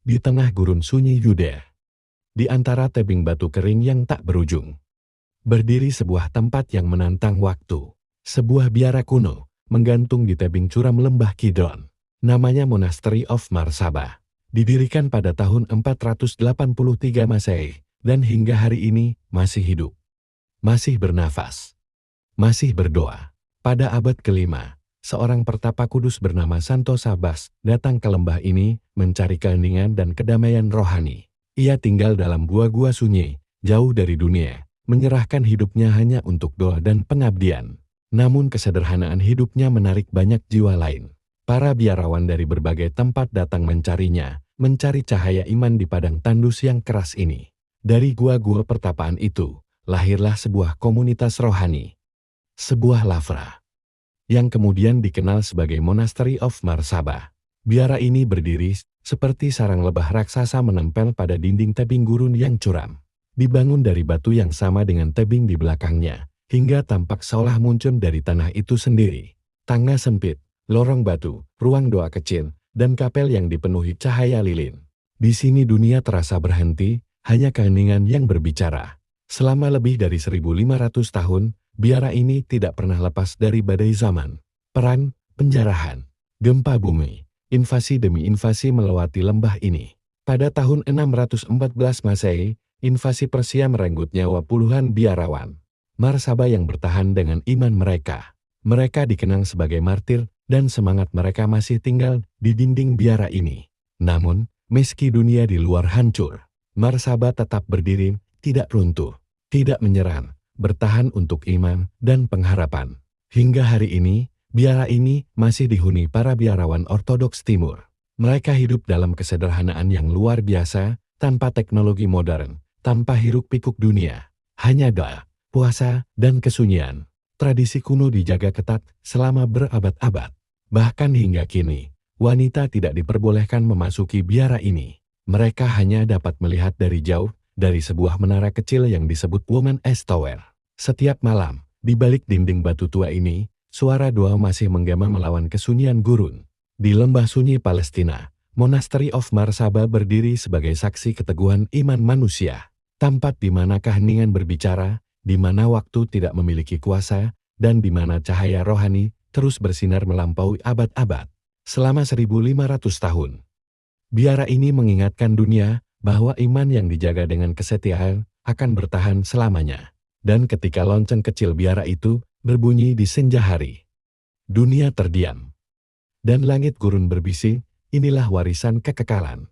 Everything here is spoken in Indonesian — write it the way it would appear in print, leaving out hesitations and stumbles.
di tengah gurun sunyi Yudea. Di antara tebing batu kering yang tak berujung, berdiri sebuah tempat yang menantang waktu. Sebuah biara kuno, menggantung di tebing curam lembah Kidron. Namanya Monastery of Marsaba. Didirikan pada tahun 483 Masehi, dan hingga hari ini masih hidup. Masih bernafas. Masih berdoa. Pada abad kelima, seorang pertapa kudus bernama Santo Sabas datang ke lembah ini mencari keheningan dan kedamaian rohani. Ia tinggal dalam gua-gua sunyi, jauh dari dunia, menyerahkan hidupnya hanya untuk doa dan pengabdian. Namun kesederhanaan hidupnya menarik banyak jiwa lain. Para biarawan dari berbagai tempat datang mencarinya, mencari cahaya iman di padang tandus yang keras ini. Dari gua-gua pertapaan itu, lahirlah sebuah komunitas rohani. Sebuah lavra, yang kemudian dikenal sebagai Monastery of Marsaba. Biara ini berdiri seperti sarang lebah raksasa menempel pada dinding tebing gurun yang curam. Dibangun dari batu yang sama dengan tebing di belakangnya, hingga tampak seolah muncul dari tanah itu sendiri. Tangga sempit, lorong batu, ruang doa kecil, dan kapel yang dipenuhi cahaya lilin. Di sini dunia terasa berhenti, hanya keheningan yang berbicara. Selama lebih dari 1500 tahun, biara ini tidak pernah lepas dari badai zaman. Perang, penjarahan, gempa bumi, invasi demi invasi melewati lembah ini. Pada tahun 614 Masehi, invasi Persia merenggut nyawa puluhan biarawan. Marsaba yang bertahan dengan iman mereka. Mereka dikenang sebagai martir, dan semangat mereka masih tinggal di dinding biara ini. Namun, meski dunia di luar hancur, Marsaba tetap berdiri, tidak runtuh, tidak menyerah, bertahan untuk iman dan pengharapan. Hingga hari ini, biara ini masih dihuni para biarawan Ortodoks Timur. Mereka hidup dalam kesederhanaan yang luar biasa, tanpa teknologi modern, tanpa hiruk-pikuk dunia. Hanya doa, puasa, dan kesunyian. Tradisi kuno dijaga ketat selama berabad-abad. Bahkan hingga kini, wanita tidak diperbolehkan memasuki biara ini. Mereka hanya dapat melihat dari jauh, dari sebuah menara kecil yang disebut Women's Tower. Setiap malam, di balik dinding batu tua ini, suara doa masih menggema melawan kesunyian gurun. Di lembah sunyi Palestina, Monastery of Marsaba berdiri sebagai saksi keteguhan iman manusia. Tempat di mana keheningan berbicara, di mana waktu tidak memiliki kuasa, dan di mana cahaya rohani terus bersinar melampaui abad-abad. Selama 1500 tahun, biara ini mengingatkan dunia bahwa iman yang dijaga dengan kesetiaan akan bertahan selamanya. Dan ketika lonceng kecil biara itu berbunyi di senja hari, dunia terdiam. Dan langit gurun berbisik, inilah warisan kekekalan.